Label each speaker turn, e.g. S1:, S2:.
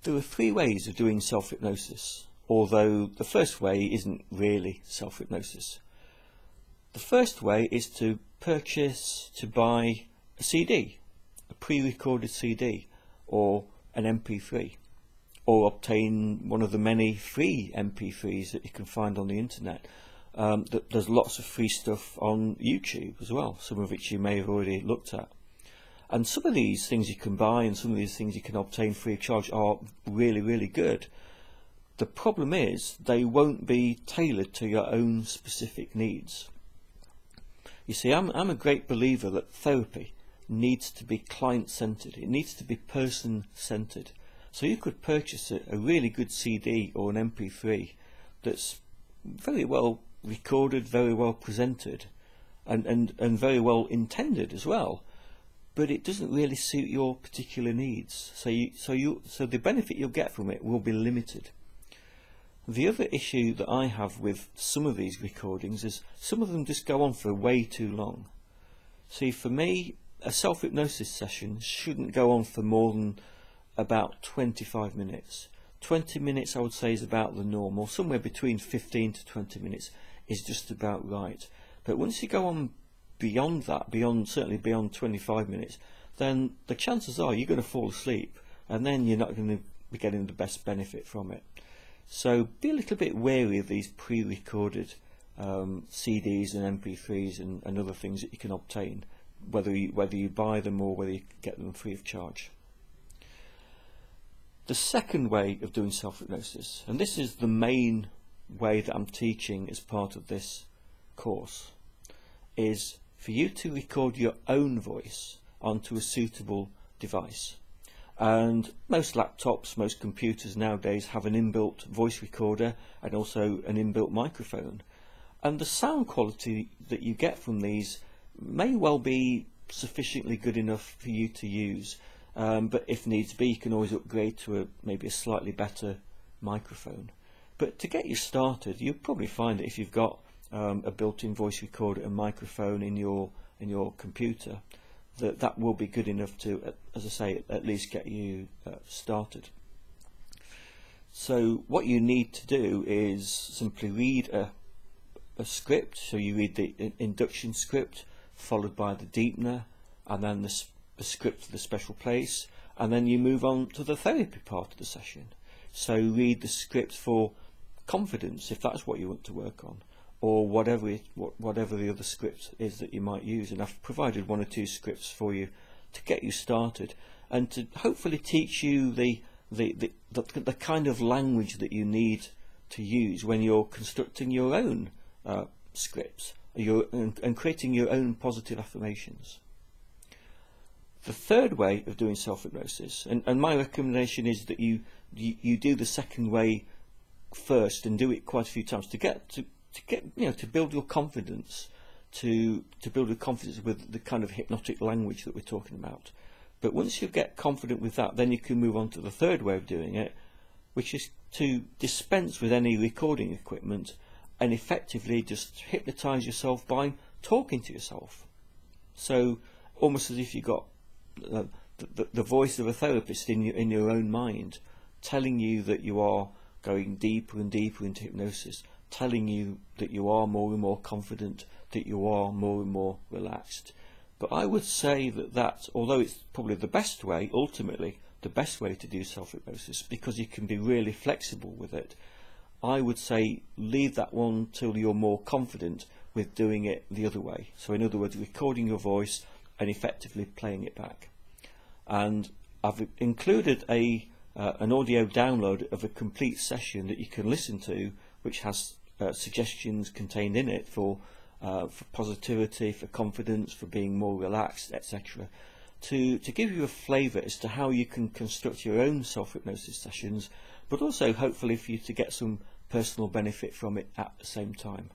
S1: There are three ways of doing self-hypnosis, although the first way isn't really self-hypnosis. The first way is to buy a CD, a pre-recorded CD, or an MP3, or obtain one of the many free MP3s that you can find on the internet. There's lots of free stuff on YouTube as well, some of which you may have already looked at. And some of these things you can buy and some of these things you can obtain free of charge are really, really good. The problem is they won't be tailored to your own specific needs. You see, I'm a great believer that therapy needs to be client-centered. It needs to be person-centered. So you could purchase a really good CD or an MP3 that's very well recorded, very well presented, and very well intended as well, but it doesn't really suit your particular needs. So the benefit you'll get from it will be limited. The other issue that I have with some of these recordings is some of them just go on for way too long. See, for me, a self-hypnosis session shouldn't go on for more than about 25 minutes. 20 minutes I would say is about the normal. Somewhere between 15 to 20 minutes is just about right. But once you go on beyond that, certainly beyond 25 minutes, then the chances are you're going to fall asleep, and then you're not going to be getting the best benefit from it. So be a little bit wary of these pre-recorded CDs and MP3s and other things that you can obtain, whether you buy them or whether you get them free of charge. The second way of doing self-hypnosis, and this is the main way that I'm teaching as part of this course, is for you to record your own voice onto a suitable device. And most laptops, most computers nowadays have an inbuilt voice recorder and also an inbuilt microphone. And the sound quality that you get from these may well be sufficiently good enough for you to use, but if needs be you can always upgrade to maybe a slightly better microphone. But to get you started, you'll probably find that if you've got a built-in voice recorder and microphone in your computer, that will be good enough to, as I say, at least get you started. So what you need to do is simply read a script. So you read the induction script, followed by the deepener, and then the script for the special place, and then you move on to the therapy part of the session. So read the script for confidence, if that's what you want to work on, or whatever the other script is that you might use. And I've provided one or two scripts for you to get you started and to hopefully teach you the kind of language that you need to use when you're constructing your own scripts and creating your own positive affirmations. The third way of doing self-hypnosis, and my recommendation is that you do the second way first and do it quite a few times to build your confidence, to build your confidence with the kind of hypnotic language that we're talking about. But once you get confident with that, then you can move on to the third way of doing it, which is to dispense with any recording equipment and effectively just hypnotize yourself by talking to yourself. So almost as if you got the voice of a therapist in your own mind, telling you that you are going deeper and deeper into hypnosis, telling you that you are more and more confident, that you are more and more relaxed. But I would say that although it's probably the best way, ultimately the best way to do self-hypnosis, because you can be really flexible with it, I would say leave that one till you're more confident with doing it the other way. So in other words, recording your voice and effectively playing it back. And I've included an audio download of a complete session that you can listen to, which has suggestions contained in it for positivity, for confidence, for being more relaxed, etc. To give you a flavour as to how you can construct your own self-hypnosis sessions, but also hopefully for you to get some personal benefit from it at the same time.